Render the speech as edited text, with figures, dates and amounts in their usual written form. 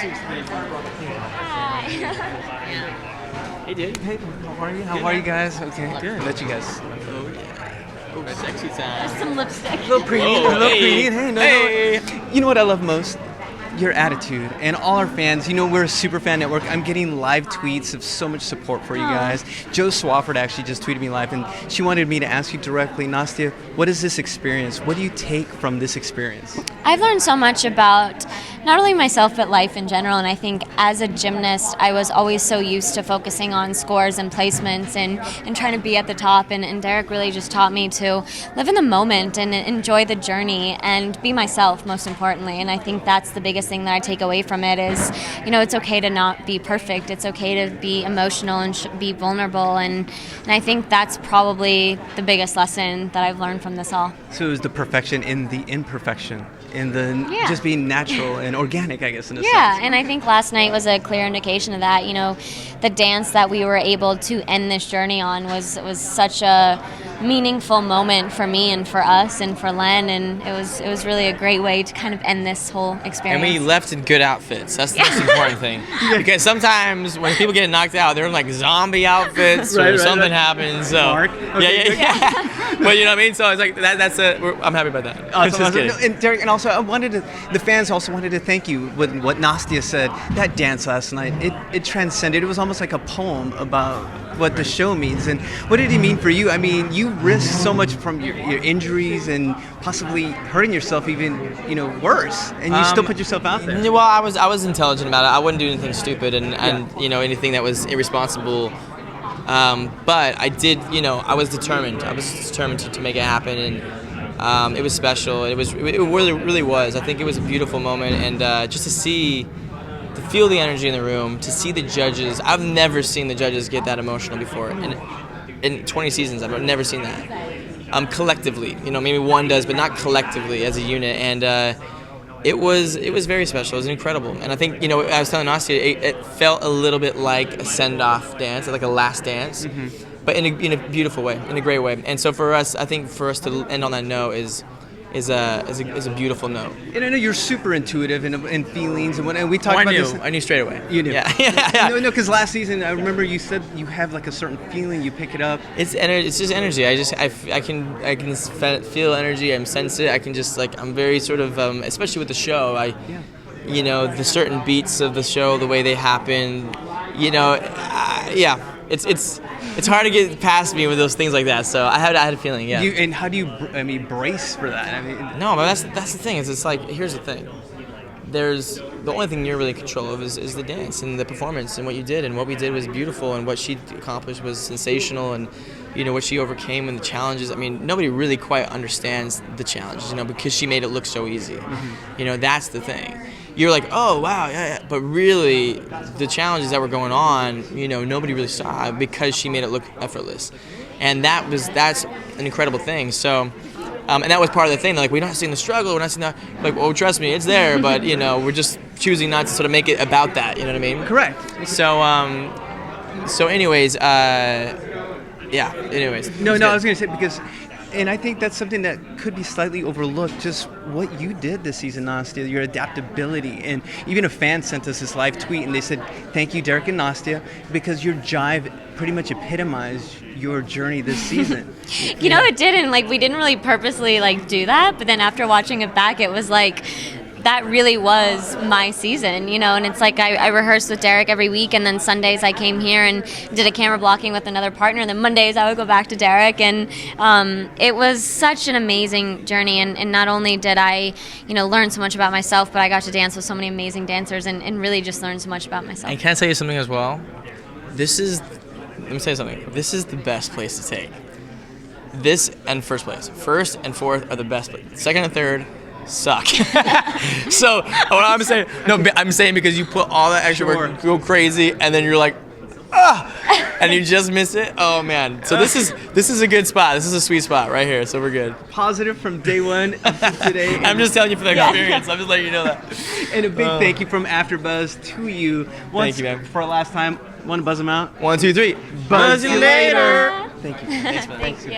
Hey, dude. Hey, how are you? How are you guys? Okay, Good. Let you guys. Oh, yeah. Oh, sexy time. Some lipstick. A little preheat, Oh, a little hey. preheat. Hey, no. Hey. You know what I love most? Your attitude and all our fans. You know, we're a super fan network. I'm getting live tweets of so much support for you guys. Joe Swafford actually just tweeted me live, and she wanted me to ask you directly, Nastia, what is this experience? What do you take from this experience? I've learned so much about not only myself but life in general, and I think as a gymnast I was always so used to focusing on scores and placements and trying to be at the top, and Derek really just taught me to live in the moment and enjoy the journey and be myself, most importantly. And I think that's the biggest thing that I take away from it is, you know, it's okay to not be perfect. It's okay to be emotional and be vulnerable, and I think that's probably the biggest lesson that I've learned from this all. So it was the perfection in the imperfection, in the just being natural and organic, I guess, in a sense. Yeah, and I think last night was a clear indication of that. You know, the dance that we were able to end this journey on was such a meaningful moment for me and for us and for Len, and it was really a great way to kind of end this whole experience. And we left in good outfits. That's the most important thing. Because sometimes when people get knocked out, they're in like zombie outfits or something happens. So Mark? Okay, yeah. But you know what I mean? So it's like I'm happy about that. Awesome. Just kidding. No, and Derek, and also the fans also wanted to thank you with what Nastia said. That dance last night, it transcended. It was almost like a poem about what the show means. And what did it mean for you? I mean, you risked so much from your injuries and possibly hurting yourself even, worse, and you still put yourself out there. Well, I was intelligent about it. I wouldn't do anything stupid and anything that was irresponsible. But I did, I was determined. I was determined to make it happen, and it was special. It really was. I think it was a beautiful moment, and just to feel the energy in the room, to see the judges. I've never seen the judges get that emotional before. In 20 seasons, I've never seen that. Collectively, maybe one does, but not collectively as a unit. And it was very special. It was incredible. And I think, I was telling Nastia, it felt a little bit like a send-off dance, like a last dance, but in a beautiful way, in a great way. And so for us, I think for us to end on that note is a beautiful note. And I know you're super intuitive in feelings, and we talked about this. I knew straight away. You knew. Yeah. No, because last season I remember you said you have like a certain feeling, you pick it up. It's just energy. I can feel energy. I sense it. I can just I'm very sort of especially with the show. The certain beats of the show, the way they happen. It's hard to get past me with those things like that. So I had a feeling, yeah. And how do you, brace for that? No, but that's the thing. It's like, here's the thing. The only thing you're really in control of is the dance and the performance and what you did. And what we did was beautiful, and what she accomplished was sensational. And what she overcame and the challenges. I mean, nobody really quite understands the challenges, because she made it look so easy. That's the thing. You're like, oh wow, yeah, but really, the challenges that were going on, nobody really saw because she made it look effortless, and that's an incredible thing. So, and that was part of the thing. Like, we're not seeing the struggle, we're not seeing that. Like, well, trust me, it's there, but we're just choosing not to sort of make it about that. You know what I mean? Correct. So, anyways, yeah. Anyways. No, I was gonna say because. And I think that's something that could be slightly overlooked, just what you did this season, Nastia, your adaptability. And even a fan sent us this live tweet, and they said, thank you, Derek and Nastia, because your jive pretty much epitomized your journey this season. It didn't. We didn't really purposely, do that, but then after watching it back, it was that really was my season, and it's like I rehearsed with Derek every week, and then Sundays I came here and did a camera blocking with another partner, and then Mondays I would go back to Derek, and it was such an amazing journey, and not only did I, learn so much about myself, but I got to dance with so many amazing dancers and really just learn so much about myself. And can I tell you something as well? Let me tell you something. This is the best place to take. This and first place. First and fourth are the best place. Second and third suck. So what I'm saying because you put all that extra work, go crazy, and then you're like, and you just miss it. Oh man. So this is a good spot. This is a sweet spot right here. So we're good. Positive from day one today. I'm just telling you from the experience. I'm just letting you know that. And a big thank you from AfterBuzz to you. Thank you, man. For our last time, want to buzz them out? 1, 2, 3. Buzz you later. Thank you. Thanks, man. Thank you.